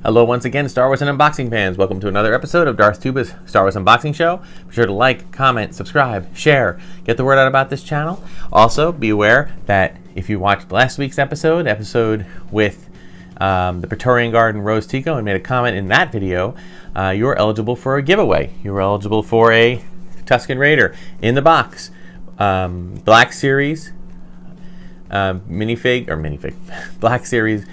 Hello once again, Star Wars and Unboxing fans. Welcome to another episode of Darth Tuba's Star Wars Unboxing Show. Be sure to like, comment, subscribe, share, get the word out about this channel. Also, be aware that if you watched last week's episode with the Praetorian Guard and Rose Tico and made a comment in that video, you're eligible for a giveaway. You're eligible for a Tusken Raider in the box. Black Series Black Series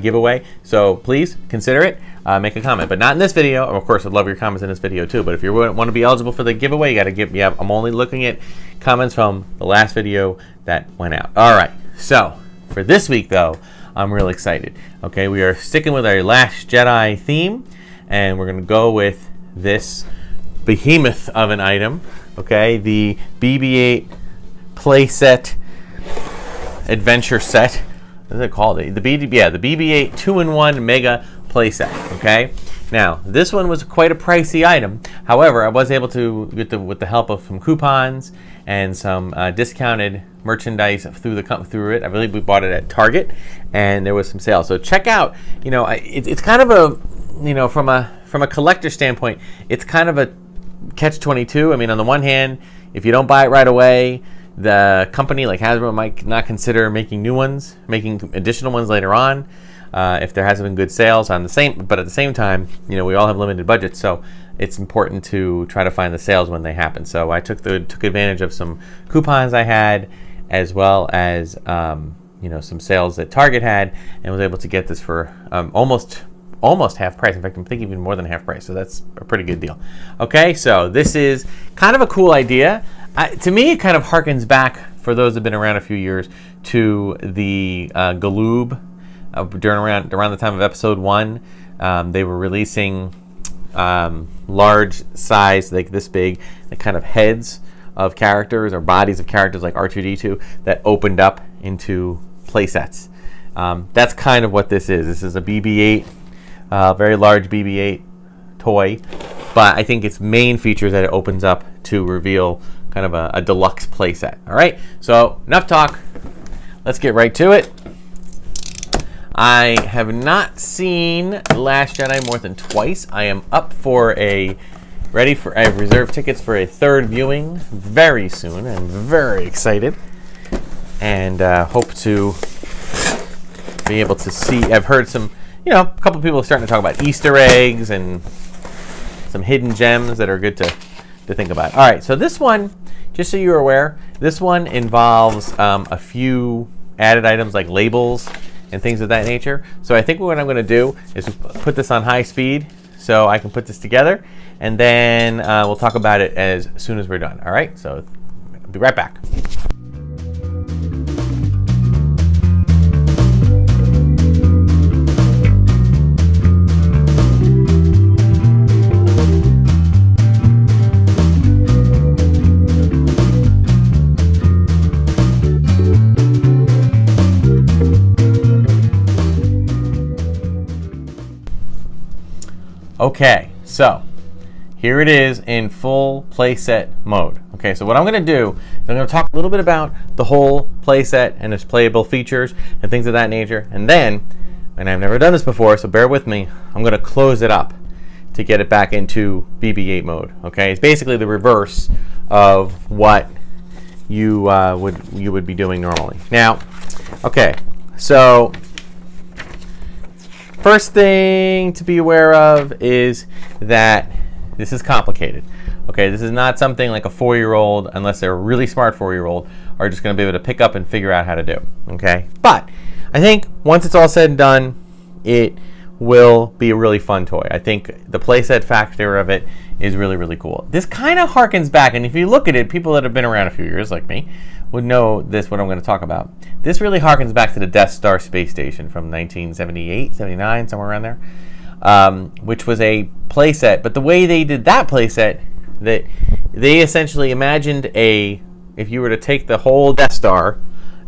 giveaway. So please consider it. Make a comment, but not in this video. Of course, I'd love your comments in this video too. But if you want to be eligible for the giveaway, you got to give. Yeah, I'm only looking at comments from the last video that went out. All right. So for this week, though, I'm real excited. Okay, we are sticking with our Last Jedi theme, and we're going to go with this behemoth of an item. Okay, the BB-8 playset adventure set. What is it called? The BB-8 2-in-1 mega playset. Okay. Now this one was quite a pricey item. However, I was able to get with the help of some coupons and some discounted merchandise through it. I believe we bought it at Target, and there was some sales. So check out. You know, it's kind of a from a collector standpoint, it's kind of a catch-22. I mean, on the one hand, if you don't buy it right away, the company like Hasbro might not consider making additional ones later on if there hasn't been good sales on the same. But at the same time, you know, we all have limited budgets, so it's important to try to find the sales when they happen. So I took advantage of some coupons I had, as well as some sales that Target had, and was able to get this for almost half price. In fact, I'm thinking even more than half price, so that's a pretty good deal. Okay, so this is kind of a cool idea. To me, it kind of harkens back, for those that have been around a few years, to the Galoob around the time of Episode 1. They were releasing large size, like this big, like kind of heads of characters or bodies of characters like R2-D2 that opened up into playsets. That's kind of what this is. This is a BB-8, very large BB-8 toy, but I think its main feature is that it opens up to reveal kind of a deluxe playset. All right, so enough talk. Let's get right to it. I have not seen Last Jedi more than twice. I am up for I have reserved tickets for a third viewing very soon. I'm very excited, and hope to be able to see. I've heard some, a couple people are starting to talk about Easter eggs and some hidden gems that are good to think about. All right, so this one, just so you're aware, this one involves a few added items like labels and things of that nature. So I think what I'm going to do is put this on high speed so I can put this together, and then we'll talk about it as soon as we're done. All right, so I'll be right back. Okay, so here it is in full playset mode. Okay, so what I'm going to do is I'm going to talk a little bit about the whole playset and its playable features and things of that nature. And then, and I've never done this before, so bear with me, I'm going to close it up to get it back into BB-8 mode. Okay, it's basically the reverse of what you would be doing normally. Now, okay, so first thing to be aware of is that this is complicated. Okay, this is not something like a 4-year-old, unless they're a really smart 4-year-old, are just going to be able to pick up and figure out how to do. Okay, but I think once it's all said and done, it will be a really fun toy. I think the playset factor of it is really, really cool. This kind of harkens back, and if you look at it, people that have been around a few years like me would know this, what I'm going to talk about. This really harkens back to the Death Star space station from 1978, 79, somewhere around there, which was a playset. But the way they did that playset, that they essentially imagined if you were to take the whole Death Star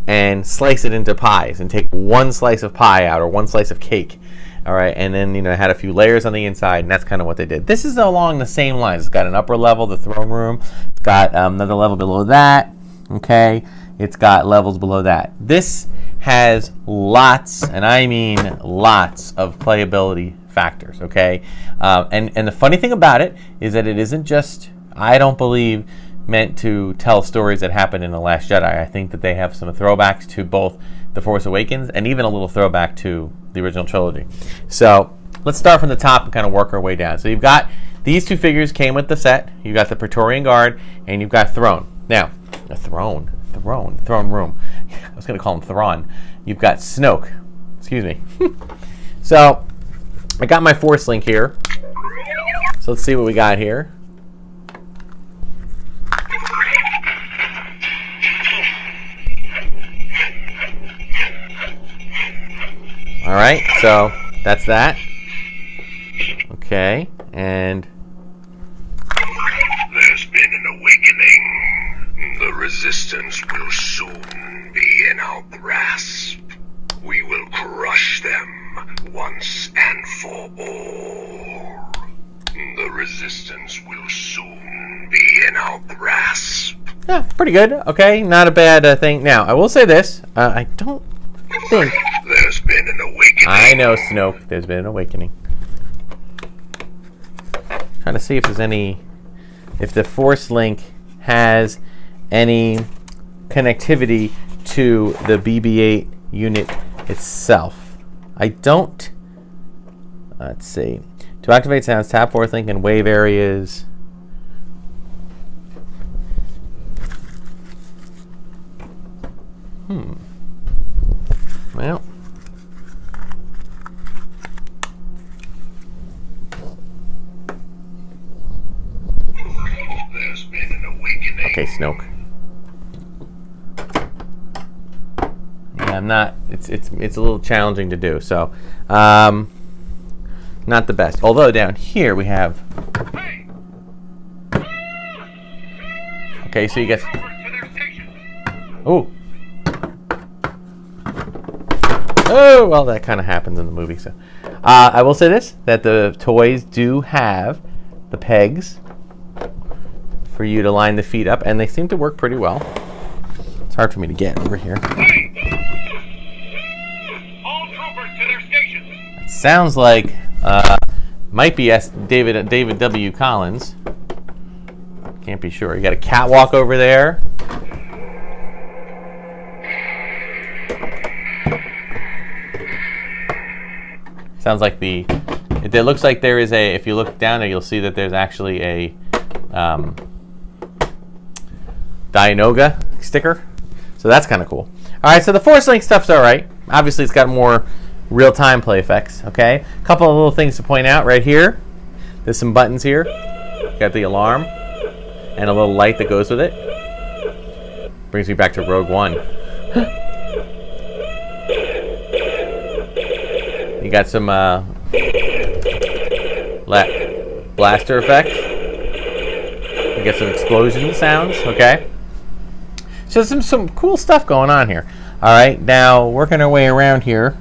and slice it into pies and take one slice of pie out or one slice of cake, all right, and then it had a few layers on the inside, and that's kind of what they did. This is along the same lines. It's got an upper level, the throne room. It's got another level below that. Okay, it's got levels below that. This has lots, and I mean lots, of playability factors, okay? And the funny thing about it is that it isn't just, I don't believe, meant to tell stories that happened in The Last Jedi. I think that they have some throwbacks to both The Force Awakens and even a little throwback to the original trilogy. So let's start from the top and kind of work our way down. So you've got these two figures came with the set. You've got the Praetorian Guard and you've got Throne. Now, a throne room. I was going to call him Thrawn. You've got Snoke. Excuse me. So I got my Force Link here. So let's see what we got here. All right, so that's that. Okay, and there's been an awakening. The Resistance will soon be in our grasp. We will crush them once and for all. The Resistance will soon be in our grasp. Yeah, pretty good. Okay, not a bad thing. Now, I will say this. I don't think... There's been an awakening. I know, Snoke. There's been an awakening. Trying to see if there's any... If the Force Link has any connectivity to the BB-8 unit itself. I don't... Let's see. To activate sounds, tap Force Link in wave areas. Well... There's been an awakening. Okay, Snoke. Yeah, I'm not. It's a little challenging to do. So, not the best. Although down here we have. Okay, so you get. Oh. Oh, well, that kind of happens in the movie. So, I will say this: that the toys do have the pegs for you to line the feet up, and they seem to work pretty well. It's hard for me to get over here. All troopers to their stations. It sounds like might be David W. Collins. Can't be sure. You got a catwalk over there. Sounds like it looks like there is a, if you look down there, you'll see that there's actually a Dianoga sticker. So that's kind of cool. All right, so the Force Link stuff's all right. Obviously, it's got more real-time play effects, okay? A couple of little things to point out right here. There's some buttons here. Got the alarm and a little light that goes with it. Brings me back to Rogue One. You got some blaster effects. You get some explosion sounds, okay? So some cool stuff going on here. All right, now working our way around here.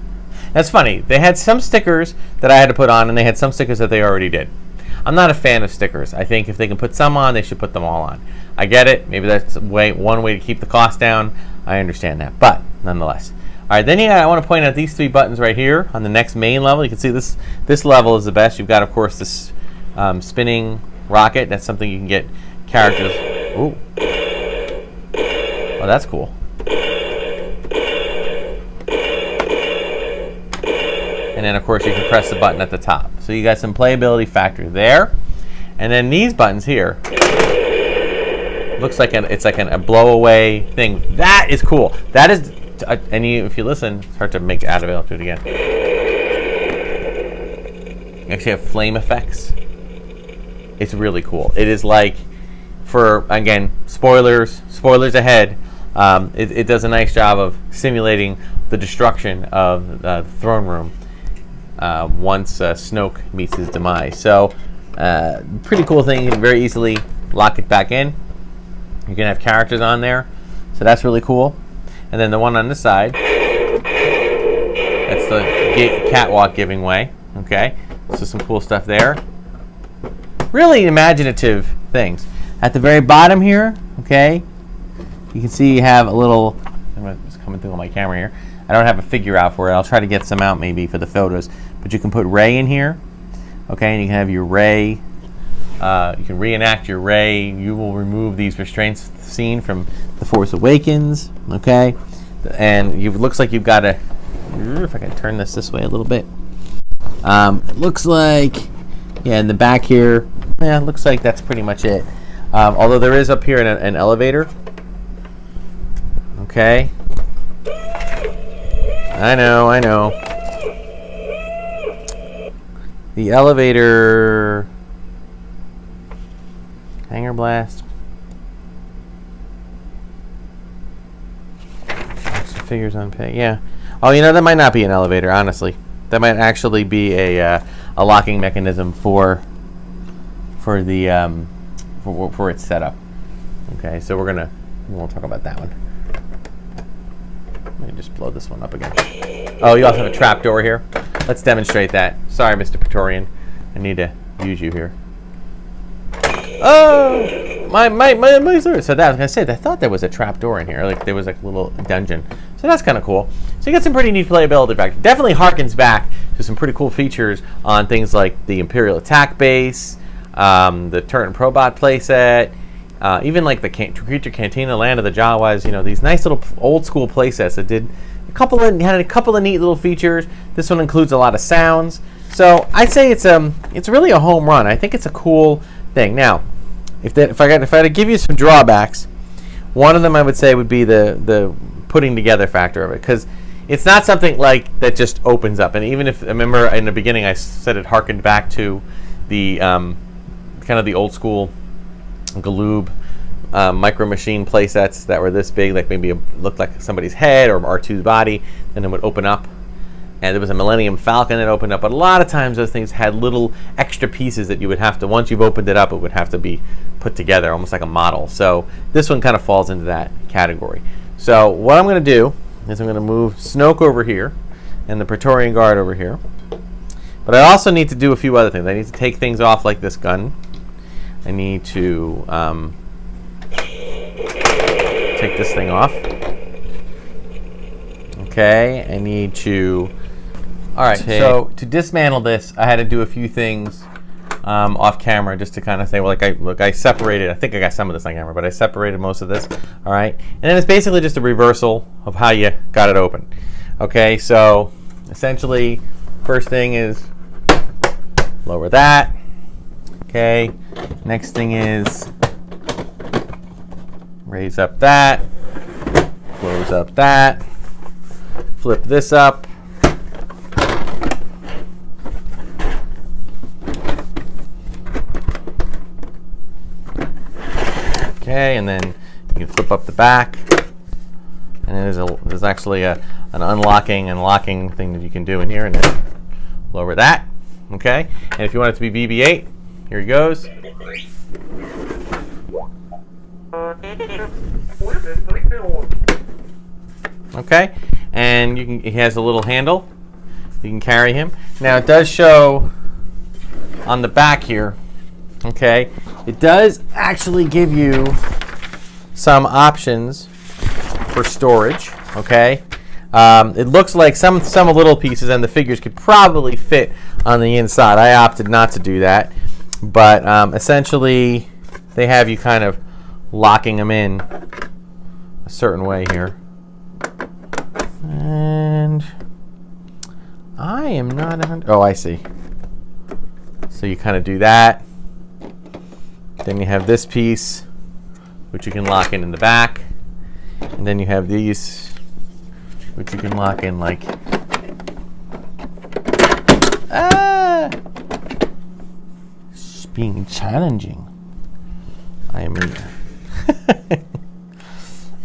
That's funny. They had some stickers that I had to put on, and they had some stickers that they already did. I'm not a fan of stickers. I think if they can put some on, they should put them all on. I get it. Maybe that's one way to keep the cost down. I understand that, but nonetheless. All right, then I want to point out these three buttons right here on the next main level. You can see this level is the best. You've got, of course, this spinning rocket. That's something you can get characters. Ooh. Oh, that's cool. And then, of course, you can press the button at the top. So you got some playability factor there. And then these buttons here. Looks like it's like a blow away thing. That is cool. That is, and if you listen, it's hard to make it out of it. I'll do it again. You actually have flame effects. It's really cool. It is like, for, again, spoilers ahead. It does a nice job of simulating the destruction of the throne room once Snoke meets his demise. So, pretty cool thing. You can very easily lock it back in. You can have characters on there, so that's really cool. And then the one on this side, that's the catwalk giving way. Okay, so some cool stuff there. Really imaginative things. At the very bottom here, okay, you can see you have a little. I'm just coming through on my camera here. I don't have a figure out for it. I'll try to get some out maybe for the photos. But you can put Rey in here. Okay, and you can have your ray. You can reenact your ray. You will remove these restraints seen from The Force Awakens. Okay, and it looks like you've got a. If I can turn this way a little bit. It looks like, yeah, in the back here. Yeah, it looks like that's pretty much it. Although there is up here an elevator. Okay. I know. The elevator. Hanger blast. Some figures on pay. Yeah. Oh, that might not be an elevator, honestly. That might actually be a locking mechanism for the for its setup. Okay, so we'll talk about that one. Let me just blow this one up again. Oh, you also have a trap door here. Let's demonstrate that. Sorry, Mr. Praetorian. I need to use you here. Oh, my sword. So that I was gonna say, I thought there was a trap door in here. Like there was like a little dungeon. So that's kind of cool. So you got some pretty neat playability factor. Definitely harkens back to some pretty cool features on things like the Imperial Attack Base, the Turret and Probot playset, even like the Creature Cantina, Land of the Jawas. These nice little old school playsets that had a couple of neat little features. This one includes a lot of sounds. So I'd say it's really a home run. I think it's a cool thing. Now, if I had to give you some drawbacks, one of them I would say would be the putting together factor of it, because it's not something like that just opens up. And even if I remember in the beginning I said it harkened back to the kind of the old school Galoob Micro Machine playsets that were this big, like maybe it looked like somebody's head or R2's body, then it would open up. And there was a Millennium Falcon that opened up, but a lot of times those things had little extra pieces that you would have to, once you've opened it up, it would have to be put together, almost like a model. So this one kind of falls into that category. So what I'm going to do is I'm going to move Snoke over here and the Praetorian Guard over here. But I also need to do a few other things. I need to take things off like this gun. I need to take this thing off. Okay, I need to... All right, so to dismantle this, I had to do a few things off camera just to kind of say, well, I separated, I think I got some of this on camera, but I separated most of this, all right? And then it's basically just a reversal of how you got it open. Okay, so essentially, first thing is lower that. Okay, next thing is raise up that, close up that, flip this up. Okay, and then you can flip up the back, and there's actually an unlocking and locking thing that you can do in here, and then lower that. Okay, and if you want it to be BB-8, here he goes. Okay, and he has a little handle. You can carry him. Now it does show on the back here. Okay, it does actually give you some options for storage. Okay, it looks like some little pieces and the figures could probably fit on the inside. I opted not to do that, but essentially they have you kind of locking them in a certain way here. And I am not. Oh, I see. So you kind of do that. Then you have this piece, which you can lock in the back. And then you have these, which you can lock in like... It's being challenging. I am in.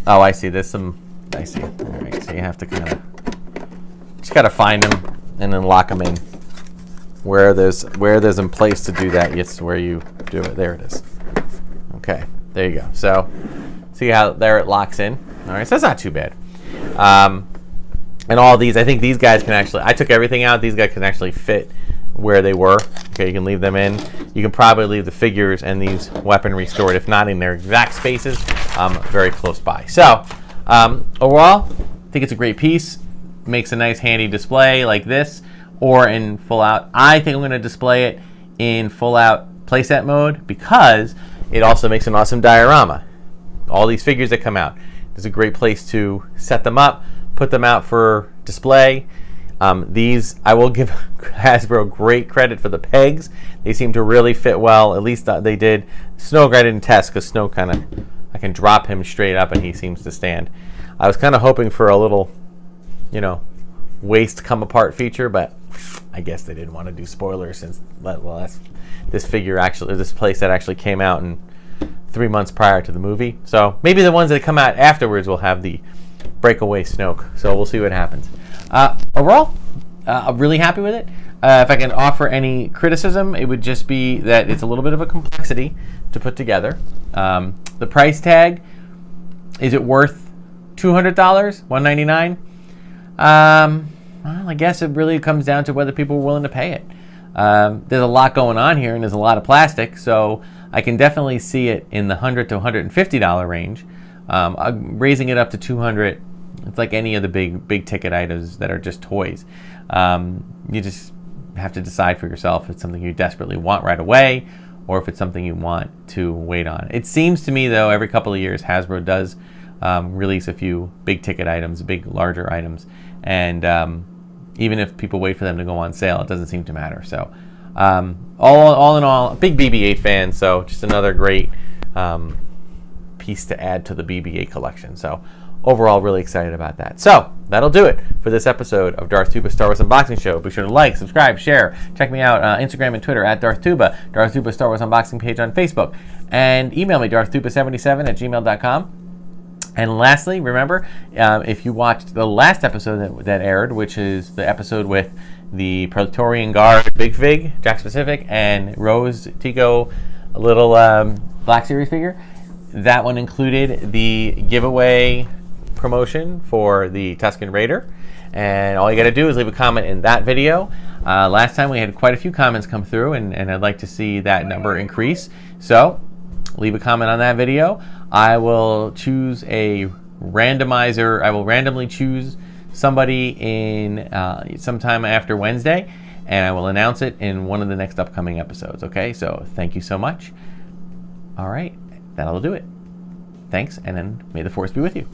Oh, I see. There's some... I see. All right, so you have to kind of... Just got to find them and then lock them in. Where there's in place to do that, it's where you do it. There it is. Okay, there you go. So, see how there it locks in. All right, so that's not too bad. And all these, I think these guys can actually, I took everything out. These guys can actually fit where they were. Okay, you can leave them in. You can probably leave the figures and these weaponry stored, if not in their exact spaces, very close by. So, overall, I think it's a great piece. Makes a nice handy display like this, or in full out. I think I'm going to display it in full-out playset mode because it also makes an awesome diorama. All these figures that come out, it's a great place to set them up, put them out for display. These, I will give Hasbro great credit for the pegs. They seem to really fit well. At least they did. Snoke I didn't test because Snoke kind of, I can drop him straight up and he seems to stand. I was kind of hoping for a little, waist come apart feature, but I guess they didn't want to do spoilers since, this figure actually, this playset actually came out in 3 months prior to the movie. So maybe the ones that come out afterwards will have the breakaway Snoke. So we'll see what happens. Overall, I'm really happy with it. If I can offer any criticism, it would just be that it's a little bit of a complexity to put together. The price tag, is it worth $200? $199? Well, I guess it really comes down to whether people are willing to pay it. There's a lot going on here, and there's a lot of plastic, so I can definitely see it in the $100 to $150 range. Raising it up to $200, it's like any of the big ticket items that are just toys. You just have to decide for yourself if it's something you desperately want right away or if it's something you want to wait on. It seems to me, though, every couple of years Hasbro does release a few big ticket items, larger items, and even if people wait for them to go on sale, it doesn't seem to matter. So all in all, a big BB-8 fan, so just another great piece to add to the BB-8 collection. So overall, really excited about that. So that'll do it for this episode of Darth Tuba Star Wars Unboxing Show. Be sure to like, subscribe, share. Check me out Instagram and Twitter at Darth Tuba, Darth Tuba Star Wars Unboxing page on Facebook, and email me darthtuba77@gmail.com. And lastly, remember, if you watched the last episode that aired, which is the episode with the Praetorian Guard Big Fig, Jack Specific, and Rose Tico, a little Black Series figure, that one included the giveaway promotion for the Tusken Raider. And all you got to do is leave a comment in that video. Last time we had quite a few comments come through, and I'd like to see that number increase. So leave a comment on that video. I will choose a randomizer. I will randomly choose somebody in sometime after Wednesday, and I will announce it in one of the next upcoming episodes. Okay, so thank you so much. All right, that'll do it. Thanks, and then may the Force be with you.